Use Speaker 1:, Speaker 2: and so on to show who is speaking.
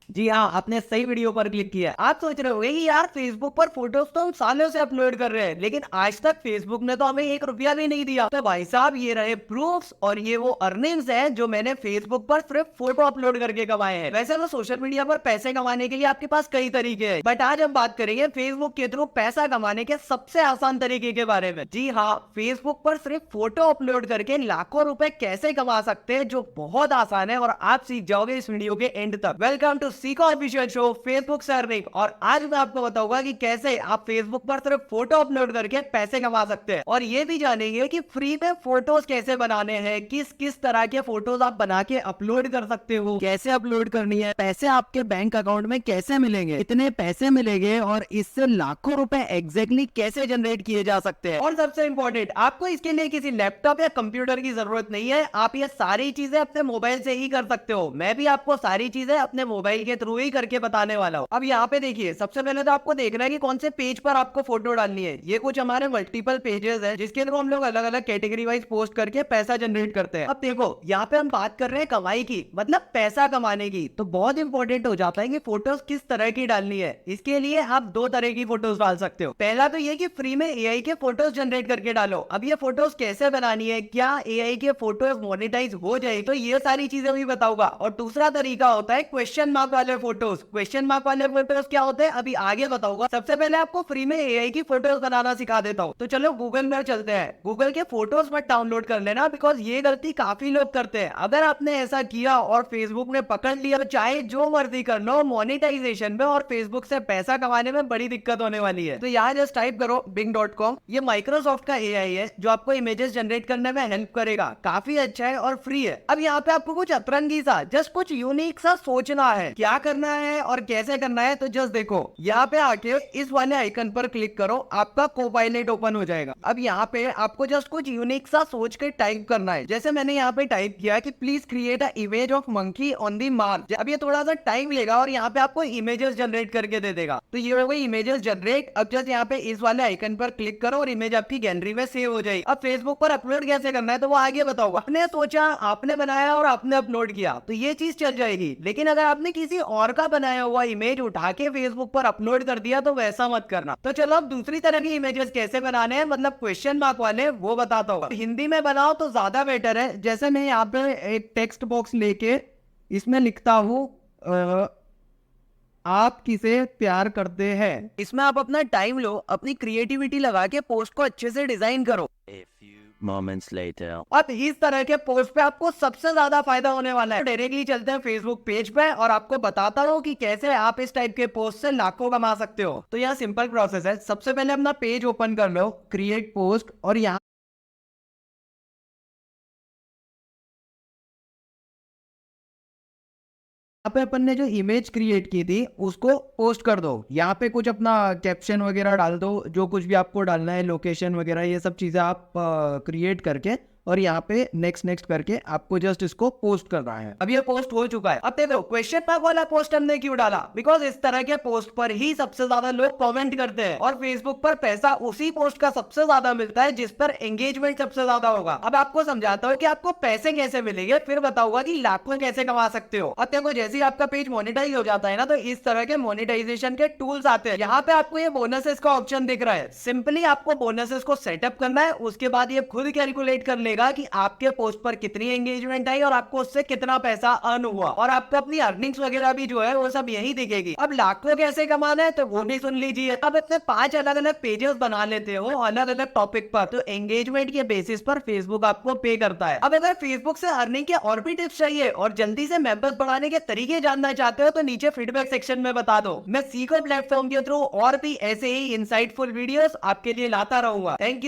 Speaker 1: जी हाँ, आपने सही वीडियो पर क्लिक किया है। आप सोच रहे होंगे कि यार फेसबुक पर फोटोज तो हम सालों से अपलोड कर रहे हैं, लेकिन आज तक फेसबुक ने तो हमें 1 रुपया भी नहीं दिया। तो भाई साहब, ये रहे प्रूफ्स और ये वो अर्निंग्स हैं जो मैंने फेसबुक पर सिर्फ फोटो अपलोड करके कमाए हैं। वैसे तो सोशल मीडिया पर पैसे कमाने के लिए आपके पास कई तरीके हैं, बट आज हम बात करेंगे फेसबुक के थ्रू पैसा कमाने के सबसे आसान तरीके के बारे में। जी हाँ, फेसबुक पर सिर्फ फोटो अपलोड करके लाखों रुपए कैसे कमा सकते हैं, जो बहुत आसान है और आप सीख जाओगे इस वीडियो के एंड तक। Welcome to Seeko official show Facebook से अर्निंग। और आज मैं आपको बताऊंगा कि कैसे आप फेसबुक पर सिर्फ फोटो अपलोड करके पैसे कमा सकते हैं, और ये भी जानेंगे कि फ्री में फोटोज कैसे बनाने हैं, किस किस तरह के फोटोज आप बना के अपलोड कर सकते हो, कैसे अपलोड करनी है, पैसे आपके बैंक अकाउंट में कैसे मिलेंगे, कितने पैसे मिलेंगे, और इससे लाखों रुपए एग्जैक्टली कैसे जनरेट किए जा सकते हैं। और सबसे इंपॉर्टेंट, आपको इसके लिए किसी लैपटॉप या कंप्यूटर की जरूरत नहीं है। आप ये सारी चीजें अपने मोबाइल से ही कर सकते हो। मैं भी आपको सारी चीजें अपने मोबाइल के थ्रू ही करके बताने वाला हूँ। अब यहाँ पे देखिए, सबसे पहले तो आपको देखना है कि कौन से पेज पर आपको फोटो डालनी है। ये कुछ हमारे मल्टीपल पेजेस हैं जिसके थ्रू हम लोग अलग अलग कैटेगरी वाइज पोस्ट करके पैसा जनरेट करते हैं। अब देखो, यहाँ पे हम बात कर रहे हैं कमाई की, मतलब पैसा कमाने की, तो बहुत इंपॉर्टेंट हो जाता है कि फोटोज किस तरह की डालनी है। इसके लिए आप दो तरह की फोटोज डाल सकते हो। पहला तो ये कि फ्री में एआई के फोटोज जनरेट करके डालो। अब ये फोटोज कैसे बनानी है, क्या एआई के फोटोज मोनेटाइज हो जाए, तो ये सारी चीजें भी बताऊंगा। और दूसरा तरीका होता है क्वेश्चन मार्क वाले फोटोज। क्वेश्चन मार्क वाले फोटोज क्या होते हैं अभी आगे बताऊंगा। सबसे पहले आपको फ्री में एआई की फोटोज बनाना सिखा देता हूँ। तो चलो गूगल में चलते हैं। गूगल के फोटोज मत डाउनलोड कर लेना, बिकॉज ये गलती काफी लोग करते हैं। अगर आपने ऐसा किया और फेसबुक ने पकड़ लिया, तो चाहे जो मर्जी कर लो, मोनेटाइजेशन में और फेसबुक से पैसा कमाने में बड़ी दिक्कत होने वाली है। तो यहाँ जस्ट टाइप करो bing.com। ये माइक्रोसॉफ्ट का एआई है जो आपको इमेजेस जनरेट करने में हेल्प करेगा। काफी अच्छा है और फ्री है। अब यहाँ पे आपको कुछ अतरंगी सा, जस्ट कुछ यूनिक सा सोचना है क्या करना है और कैसे करना है। तो जस्ट देखो, यहाँ पे आके इस वाले आइकन पर क्लिक करो, आपका कोपायलट ओपन हो जाएगा। अब यहाँ पे आपको जस्ट कुछ यूनिक सा सोच के टाइप करना है। जैसे मैंने यहाँ पे टाइप किया कि please create a image of monkey on the march. अब ये थोड़ा सा टाइम लेगा और यहाँ पे आपको इमेजेस जनरेट करके दे देगा। तो ये हो गई इमेजेस जनरेट। अब जस्ट यहाँ पे इस वाले आइकन पर क्लिक करो और इमेज आपकी गैलरी में सेव हो जाएगी। अब फेसबुक पर अपलोड कैसे करना है तो वो आगे बताऊंगा। आपने सोचा, आपने बनाया और आपने अपलोड किया तो ये चीज चल जाएगी, लेकिन अगर आपने किसी और का बनाया हुआ इमेज उठा के फेसबुक पर अपलोड कर दिया तो वैसा मत करना। तो चलो अब दूसरी तरह की इमेजेस कैसे बनाने हैं, मतलब क्वेश्चन मार्क वाले, वो बताता हूँ। हिंदी में बनाओ तो ज्यादा बेटर है। जैसे मैं यहाँ पे एक टेक्स्ट बॉक्स लेके इसमें लिखता हूँ आप किसे प्यार करते हैं। इसमें आप अपना टाइम लो, अपनी क्रिएटिविटी लगा के पोस्ट को अच्छे से डिजाइन करो।
Speaker 2: A few moments later.
Speaker 1: अब इस तरह के पोस्ट पे आपको सबसे ज्यादा फायदा होने वाला है। डायरेक्टली चलते हैं फेसबुक पेज पे और आपको बताता हूँ कि कैसे आप इस टाइप के पोस्ट से लाखों कमा सकते हो। तो यहाँ सिंपल प्रोसेस है। सबसे पहले अपना पेज ओपन कर लो, क्रिएट पोस्ट, और यहाँ पे अपन ने जो इमेज क्रिएट की थी उसको पोस्ट कर दो। यहाँ पे कुछ अपना कैप्शन वगैरह डाल दो, जो कुछ भी आपको डालना है, लोकेशन वगैरह, ये सब चीजें आप क्रिएट करके, और यहाँ पे नेक्स्ट नेक्स्ट करके आपको जस्ट इसको पोस्ट करना है। अब ये पोस्ट हो चुका है। अब देखो, क्वेश्चन मार्क वाला पोस्ट हमने क्यों डाला, बिकॉज इस तरह के पोस्ट पर ही सबसे ज्यादा लोग कमेंट करते हैं, और फेसबुक पर पैसा उसी पोस्ट का सबसे ज्यादा मिलता है जिस पर एंगेजमेंट सबसे ज्यादा होगा। अब आपको समझाता हूँ कि आपको पैसे कैसे मिलेंगे, फिर बताऊंगा कि लाखों कैसे कमा सकते हो। अब देखो, जैसे ही आपका पेज मोनेटाइज हो जाता है ना, तो इस तरह के मोनेटाइजेशन के टूल्स आते हैं। यहाँ पे आपको ये बोनसेस का ऑप्शन दिख रहा है। सिंपली आपको बोनसेस को सेटअप करना है, उसके बाद ये खुद कैलकुलेट कर लेगा कि आपके पोस्ट पर कितनी एंगेजमेंट आई और आपको उससे कितना पैसा अर्न हुआ, और आपको अपनी अर्निंग्स वगैरह भी जो है वो सब यही दिखेगी। अब लाखों कैसे कमाना है तो वो भी सुन लीजिए। अब इतने 5 अलग अलग पेजेस बना लेते हो अलग अलग टॉपिक पर, तो एंगेजमेंट के बेसिस पर फेसबुक आपको पे करता है। अब अगर फेसबुक से अर्निंग के और भी टिप्स चाहिए और जल्दी से मेंबर्स बढ़ाने के तरीके जानना चाहते हो तो नीचे फीडबैक सेक्शन में बता दो। मैं सीको प्लेटफॉर्म के थ्रू और भी ऐसे ही इंसाइटफुल वीडियोस आपके लिए लाता रहूंगा। Thank you.